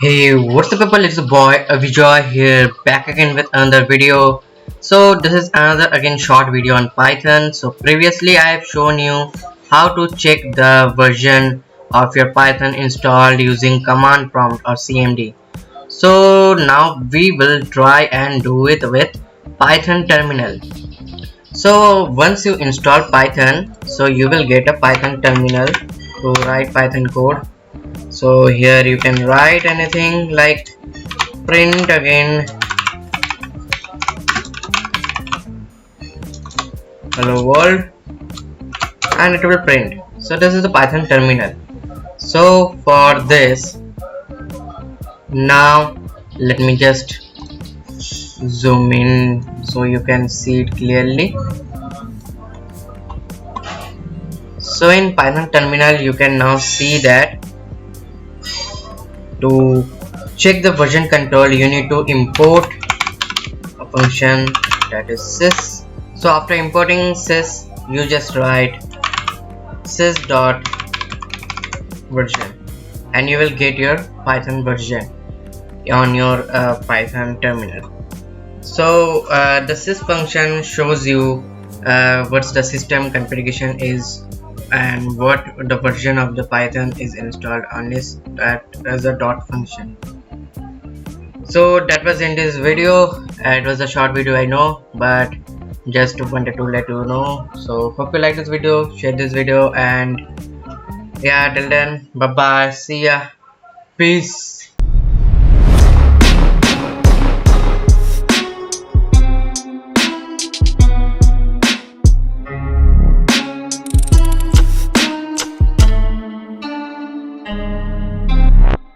Hey, what's up people, it's the boy Vijay here, back again with another video. So this is another again short video on Python. So previously I have shown you how to check the version of your Python installed using command prompt or CMD. So now we will try and do it with Python terminal. So once you install Python, so you will get a Python terminal to write Python code. So here you can write anything like print again hello world, and it will print. So this is the Python terminal. So for this, now let me just zoom in so you can see it clearly. So in Python terminal you can now see that to check the version control you need to import a function, that is sys. So after importing sys, you just write sys.version and you will get your Python version on your Python terminal. So the sys function shows you what's the system configuration is and what the version of the Python is installed on this as a dot function. So that was in this video. It was a short video, I know, but just wanted to let you know. So hope you like this video, share this video, and yeah, till then, bye bye, see ya, peace.